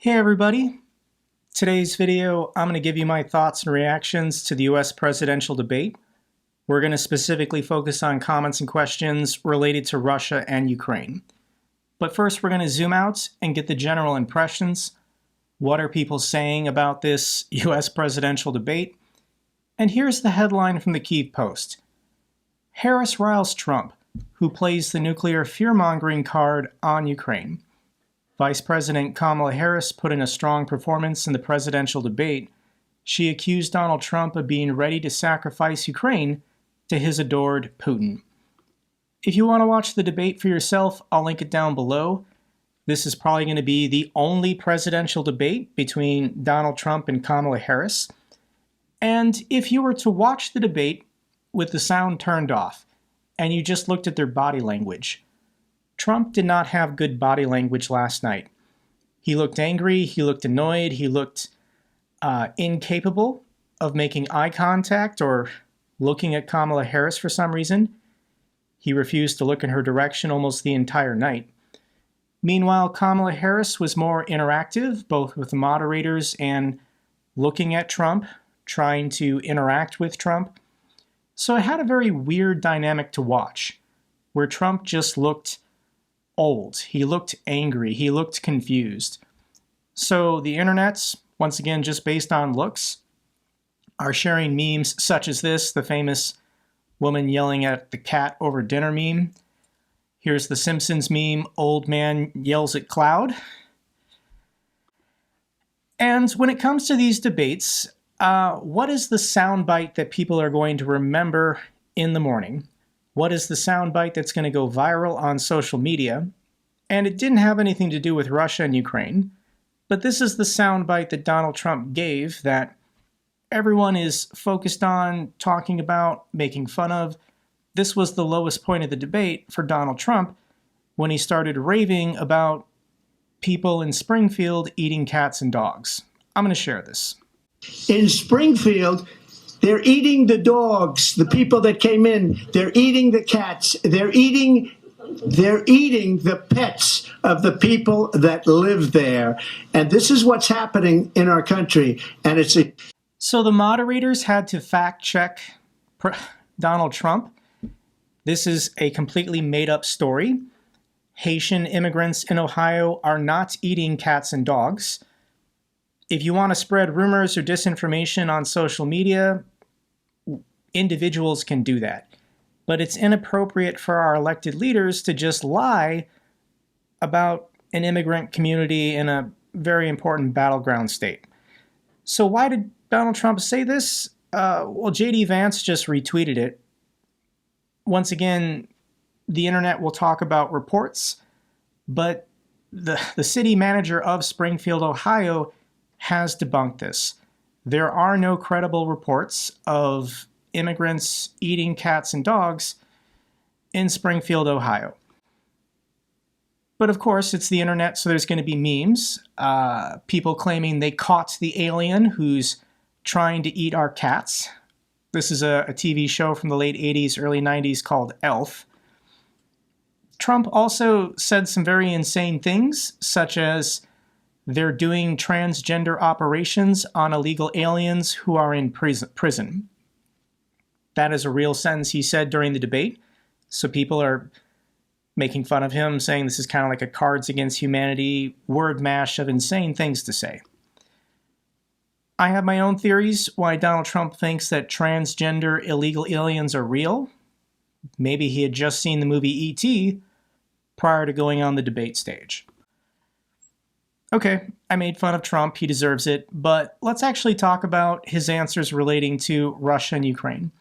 Hey everybody! Today's video, I'm going to give you my thoughts and reactions to the US presidential debate. We're going to specifically focus on comments and questions related to Russia and Ukraine. But first, we're going to zoom out and get the general impressions. What are people saying about this US presidential debate? And here's the headline from the Kyiv Post. Harris riles Trump, who plays the nuclear fear-mongering card on Ukraine. Vice President Kamala Harris put in a strong performance in the presidential debate. She accused Donald Trump of being ready to sacrifice Ukraine to his adored Putin. If you want to watch the debate for yourself, I'll link it down below. This is probably going to be the only presidential debate between Donald Trump and Kamala Harris. And if you were to watch the debate with the sound turned off, and you just looked at their body language, Trump did not have good body language last night. He looked angry, he looked annoyed, he looked incapable of making eye contact or looking at Kamala Harris for some reason. He refused to look in her direction almost the entire night. Meanwhile, Kamala Harris was more interactive, both with the moderators and looking at Trump, trying to interact with Trump. So it had a very weird dynamic to watch, where Trump just looked old. He looked angry. He looked confused. So the internets, once again, just based on looks, are sharing memes such as this, the famous woman yelling at the cat over dinner meme. Here's the Simpsons meme, old man yells at cloud. And when it comes to these debates, what is the soundbite that people are going to remember in the morning? What is the soundbite that's going to go viral on social media? And it didn't have anything to do with Russia and Ukraine, but this is the soundbite that Donald Trump gave that everyone is focused on, talking about, making fun of. This was the lowest point of the debate for Donald Trump when he started raving about people in Springfield eating cats and dogs. I'm going to share this. In Springfield, they're eating the dogs, the people that came in. They're eating the cats. They're eating the pets of the people that live there. And this is what's happening in our country. And So the moderators had to fact check Donald Trump. This is a completely made up story. Haitian immigrants in Ohio are not eating cats and dogs. If you want to spread rumors or disinformation on social media, individuals can do that. But it's inappropriate for our elected leaders to just lie about an immigrant community in a very important battleground state. So why did Donald Trump say this? Well, J.D. Vance just retweeted it. Once again, the internet will talk about reports, but the city manager of Springfield, Ohio, has debunked this. There are no credible reports of immigrants eating cats and dogs in Springfield, Ohio. But of course, it's the internet, so there's going to be memes. People claiming they caught the alien who's trying to eat our cats. This is a TV show from the late 80s, early 90s called Elf. Trump also said some very insane things, such as they're doing transgender operations on illegal aliens who are in prison. That is a real sentence he said during the debate. So people are making fun of him, saying this is kind of like a Cards Against Humanity word mash of insane things to say. I have my own theories why Donald Trump thinks that transgender illegal aliens are real. Maybe he had just seen the movie E.T. prior to going on the debate stage. Okay, I made fun of Trump, he deserves it, but let's actually talk about his answers relating to Russia and Ukraine.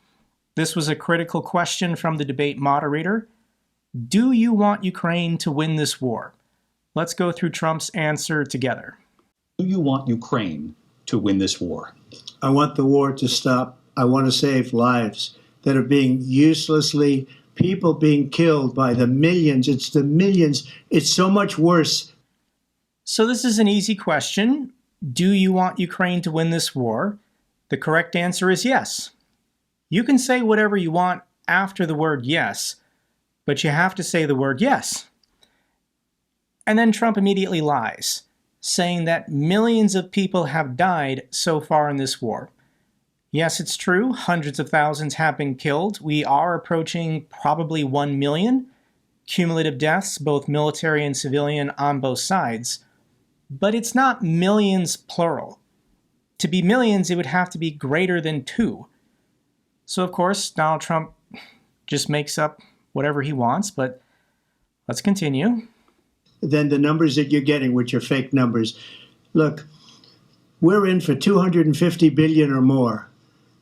This was a critical question from the debate moderator. Do you want Ukraine to win this war? Let's go through Trump's answer together. Do you want Ukraine to win this war? I want the war to stop. I want to save lives that are being uselessly, people being killed by the millions. It's the millions. It's so much worse. So this is an easy question. Do you want Ukraine to win this war? The correct answer is yes. You can say whatever you want after the word yes, but you have to say the word yes. And then Trump immediately lies, saying that millions of people have died so far in this war. Yes, it's true, hundreds of thousands have been killed. We are approaching probably 1 million cumulative deaths, both military and civilian, on both sides. But it's not millions plural. To be millions, it would have to be greater than 2. So, of course, Donald Trump just makes up whatever he wants, but let's continue. Than the numbers that you're getting, which are fake numbers. Look, we're in for 250 billion or more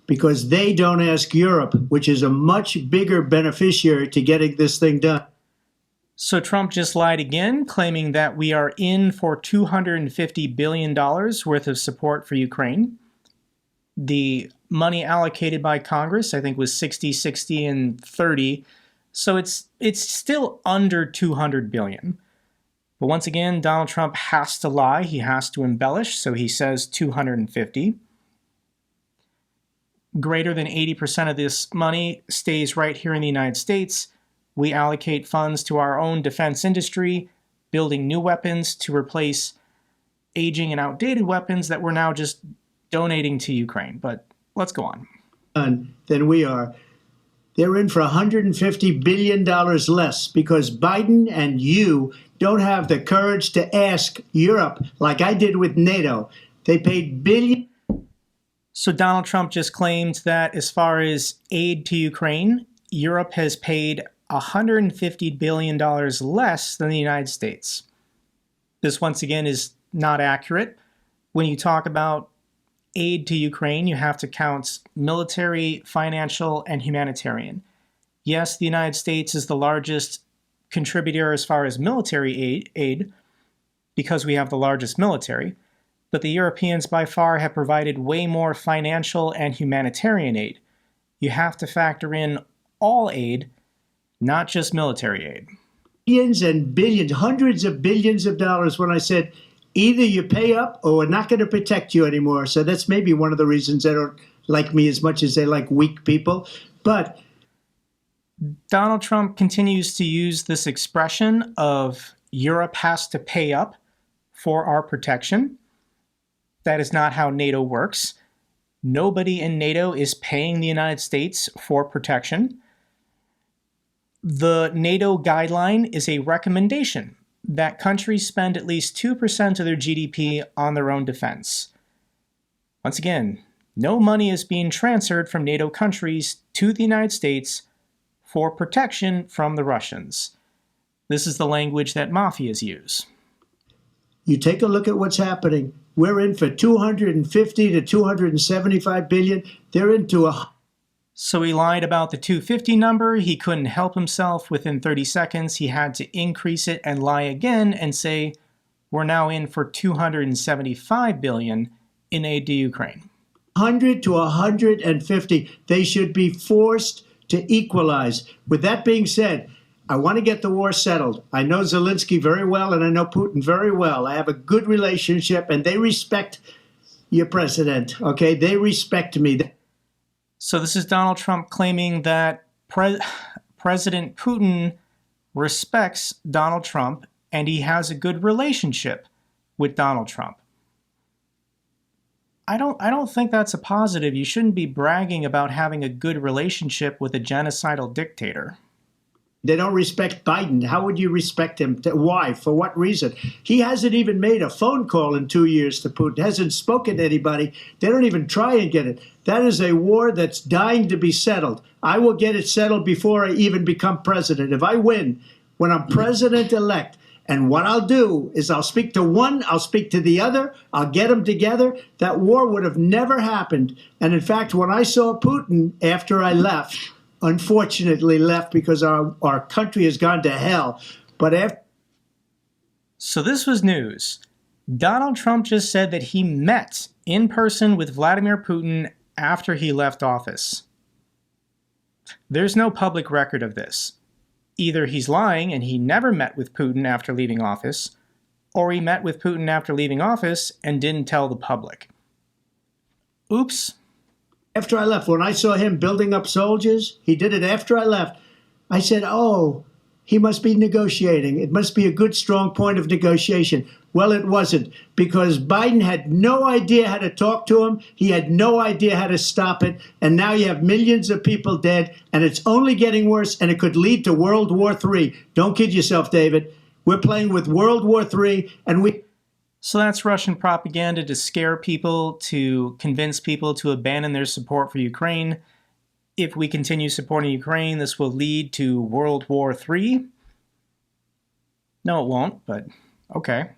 because they don't ask Europe, which is a much bigger beneficiary to getting this thing done. So Trump just lied again, claiming that we are in for $250 billion worth of support for Ukraine. The money allocated by Congress, I think, was 60, 60, and 30. So it's still under 200 billion. But once again, Donald Trump has to lie. He has to embellish. So he says 250. Greater than 80% of this money stays right here in the United States. We allocate funds to our own defense industry, building new weapons to replace aging and outdated weapons that we're now just donating to Ukraine. But let's go on. Than we are. They're in for $150 billion less because Biden and you don't have the courage to ask Europe like I did with NATO. They paid billions. So Donald Trump just claimed that as far as aid to Ukraine, Europe has paid $150 billion less than the United States. This, once again, is not accurate. When you talk about aid to Ukraine, you have to count military, financial, and humanitarian. Yes, the United States is the largest contributor as far as military aid because we have the largest military, but the Europeans by far have provided way more financial and humanitarian aid. You have to factor in all aid, not just military aid. Billions and billions, hundreds of billions of dollars when I said, either you pay up or we're not going to protect you anymore. So that's maybe one of the reasons they don't like me as much as they like weak people. But Donald Trump continues to use this expression of Europe has to pay up for our protection. That is not how NATO works. Nobody in NATO is paying the United States for protection. The NATO guideline is a recommendation that countries spend at least 2% of their GDP on their own defense. Once again, no money is being transferred from NATO countries to the United States for protection from the Russians. This is the language that mafias use. you take a look at what's happening. We're in for 250 to 275 billion. They're into a... So he lied about the 250 number. He couldn't help himself. Within 30 seconds, he had to increase it and lie again and say, we're now in for 275 billion in aid to Ukraine. 100 to 150. They should be forced to equalize. With that being said, I want to get the war settled. I know Zelensky very well, and I know Putin very well. I have a good relationship, and they respect your president, okay? They respect me. So this is Donald Trump claiming that President Putin respects Donald Trump, and he has a good relationship with Donald Trump. I don't think that's a positive. You shouldn't be bragging about having a good relationship with a genocidal dictator. They don't respect Biden. How would you respect him? Why? For what reason? He hasn't even made a phone call in 2 years to Putin, hasn't spoken to anybody. They don't even try and get it. That is a war that's dying to be settled. I will get it settled before I even become president. If I win, when I'm president-elect, and what I'll do is I'll speak to one, I'll speak to the other, I'll get them together. That war would have never happened. And in fact, when I saw Putin after I left, unfortunately left because our country has gone to hell. But after... So this was news. Donald Trump just said that he met in person with Vladimir Putin after he left office. There's no public record of this. Either he's lying and he never met with Putin after leaving office, or he met with Putin after leaving office and didn't tell the public. Oops. After I left, when I saw him building up soldiers, he did it after I left. I said, oh, he must be negotiating. It must be a good, strong point of negotiation. Well, it wasn't, because Biden had no idea how to talk to him. He had no idea how to stop it. And now you have millions of people dead, and it's only getting worse, and it could lead to World War III. Don't kid yourself, David. We're playing with World War III, and we... So that's Russian propaganda to scare people, to convince people to abandon their support for Ukraine. If we continue supporting Ukraine, this will lead to World War III? No, it won't, but okay.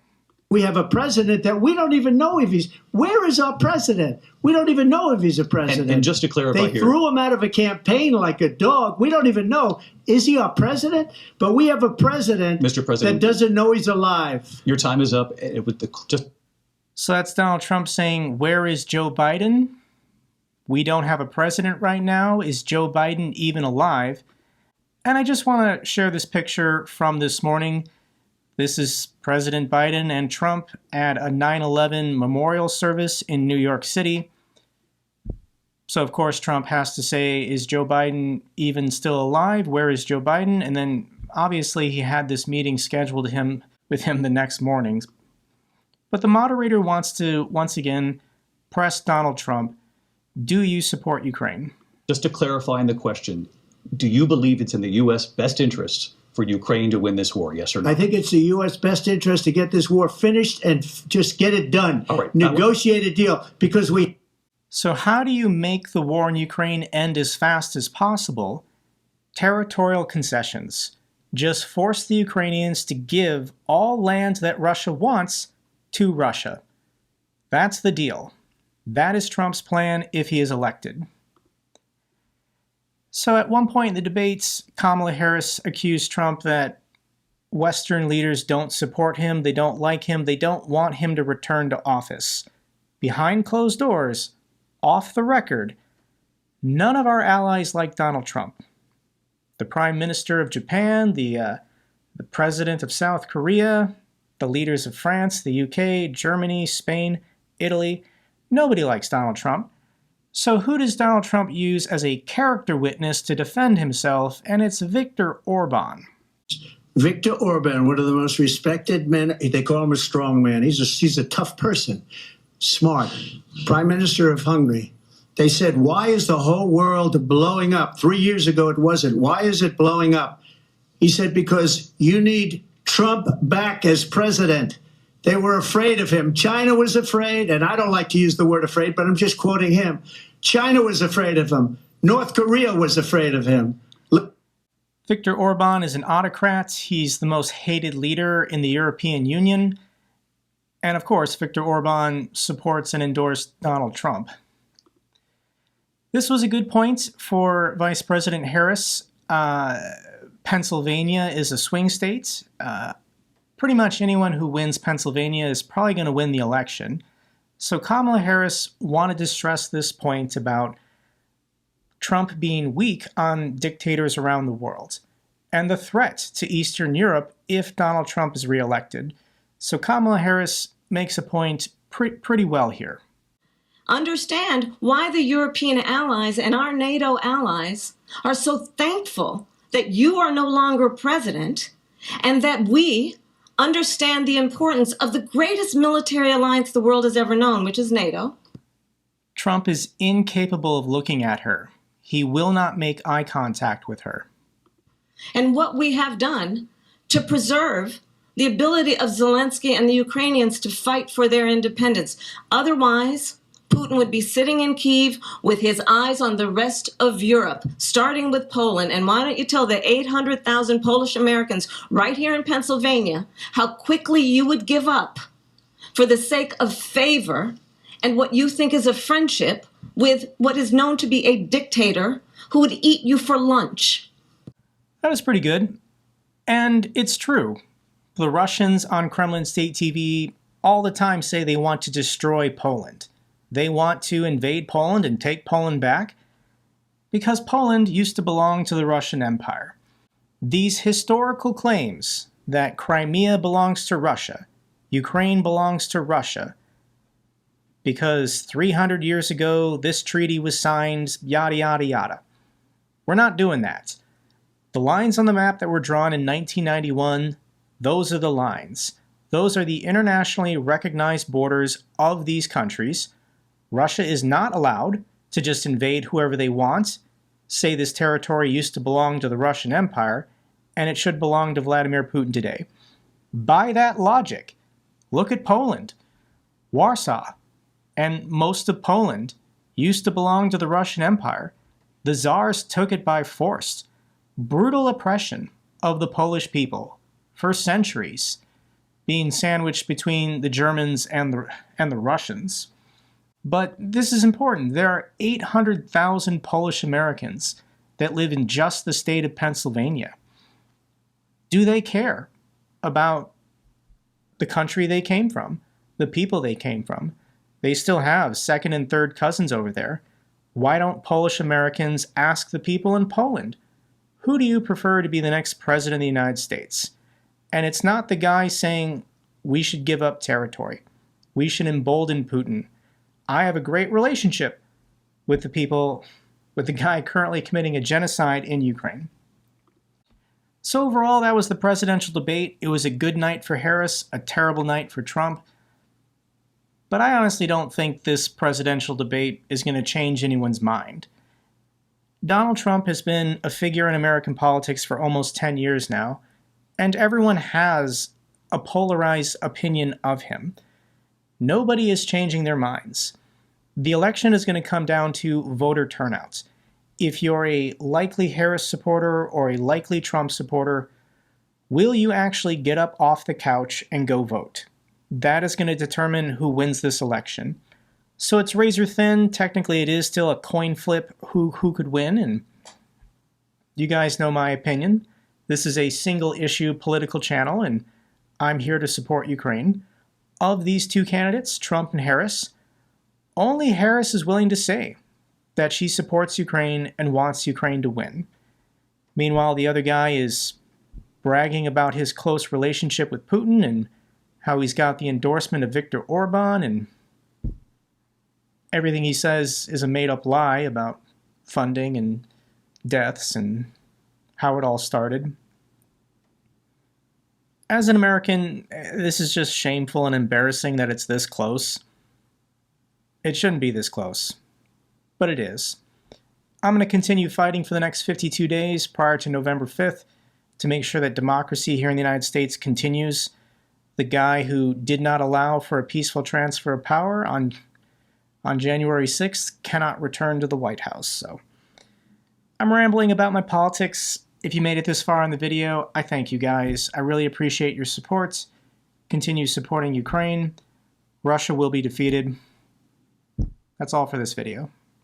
We have a president that we don't even know if he's... Where is our president? We don't even know if he's a president. And just to clarify they here... threw him out of a campaign like a dog. We don't even know. Is he our president? But we have a president, Mr. President, that doesn't know he's alive. Your time is up. So that's Donald Trump saying, where is Joe Biden? We don't have a president right now. Is Joe Biden even alive? And I just want to share this picture from this morning. This is President Biden and Trump at a 9/11 memorial service in New York City. So, of course, Trump has to say, is Joe Biden even still alive? Where is Joe Biden? And then, obviously, he had this meeting scheduled with him the next morning. But the moderator wants to, once again, press Donald Trump. Do you support Ukraine? Just to clarify in the question, do you believe it's in the U.S. best interest for Ukraine to win this war, yes or no? I think it's the U.S. best interest to get this war finished and just get it done. All right. Negotiate a deal, because we... So how do you make the war in Ukraine end as fast as possible? Territorial concessions. Just force the Ukrainians to give all land that Russia wants to Russia. That's the deal. That is Trump's plan if he is elected. So at one point in the debates, Kamala Harris accused Trump that Western leaders don't support him, they don't like him, they don't want him to return to office. Behind closed doors, off the record, none of our allies like Donald Trump. The Prime Minister of Japan, the President of South Korea, the leaders of France, the UK, Germany, Spain, Italy, nobody likes Donald Trump. So who does Donald Trump use as a character witness to defend himself? And it's Victor Orban. Victor Orban, one of the most respected men. They call him a strong man. He's a tough person, smart. Prime Minister of Hungary. They said, why is the whole world blowing up? 3 years ago it wasn't. Why is it blowing up? He said, because you need Trump back as president. They were afraid of him. China was afraid, and I don't like to use the word afraid, but I'm just quoting him. China was afraid of him. North Korea was afraid of him. Viktor Orban is an autocrat. He's the most hated leader in the European Union. And of course, Viktor Orban supports and endorsed Donald Trump. This was a good point for Vice President Harris. Pennsylvania is a swing state. Pretty much anyone who wins Pennsylvania is probably going to win the election. So Kamala Harris wanted to stress this point about Trump being weak on dictators around the world and the threat to Eastern Europe if Donald Trump is reelected. So Kamala Harris makes a point pretty well here. Understand why the European allies and our NATO allies are so thankful that you are no longer president, and that we understand the importance of the greatest military alliance the world has ever known, which is NATO. Trump is incapable of looking at her. He will not make eye contact with her. And what we have done to preserve the ability of Zelensky and the Ukrainians to fight for their independence. Otherwise, Putin would be sitting in Kyiv with his eyes on the rest of Europe, starting with Poland. And why don't you tell the 800,000 Polish Americans right here in Pennsylvania how quickly you would give up for the sake of favor and what you think is a friendship with what is known to be a dictator who would eat you for lunch. That was pretty good. And it's true. The Russians on Kremlin state TV all the time say they want to destroy Poland. They want to invade Poland and take Poland back because Poland used to belong to the Russian Empire. These historical claims that Crimea belongs to Russia, Ukraine belongs to Russia, because 300 years ago this treaty was signed, yada, yada, yada. We're not doing that. The lines on the map that were drawn in 1991, those are the lines. Those are the internationally recognized borders of these countries. Russia is not allowed to just invade whoever they want, say this territory used to belong to the Russian Empire, and it should belong to Vladimir Putin today. By that logic, look at Poland. Warsaw and most of Poland used to belong to the Russian Empire. The Tsars took it by force. Brutal oppression of the Polish people for centuries, being sandwiched between the Germans and the Russians. But this is important. There are 800,000 Polish Americans that live in just the state of Pennsylvania. Do they care about the country they came from, the people they came from? They still have second and third cousins over there. Why don't Polish Americans ask the people in Poland, who do you prefer to be the next president of the United States? And it's not the guy saying we should give up territory. We should embolden Putin. I have a great relationship with the people, with the guy currently committing a genocide in Ukraine. So overall, that was the presidential debate. It was a good night for Harris, a terrible night for Trump. But I honestly don't think this presidential debate is going to change anyone's mind. Donald Trump has been a figure in American politics for almost 10 years now, and everyone has a polarized opinion of him. Nobody is changing their minds. The election is going to come down to voter turnouts. If you're a likely Harris supporter or a likely Trump supporter, will you actually get up off the couch and go vote? That is going to determine who wins this election. So it's razor thin. Technically, it is still a coin flip who could win, and you guys know my opinion. This is a single-issue political channel, and I'm here to support Ukraine. Of these two candidates, Trump and Harris, only Harris is willing to say that she supports Ukraine and wants Ukraine to win. Meanwhile, the other guy is bragging about his close relationship with Putin and how he's got the endorsement of Victor Orban, and everything he says is a made-up lie about funding and deaths and how it all started. As an American, this is just shameful and embarrassing that it's this close. It shouldn't be this close, but it is. I'm going to continue fighting for the next 52 days prior to November 5th to make sure that democracy here in the United States continues. The guy who did not allow for a peaceful transfer of power on January 6th cannot return to the White House. So I'm rambling about my politics. If you made it this far in the video, I thank you guys. I really appreciate your support. Continue supporting Ukraine. Russia will be defeated. That's all for this video.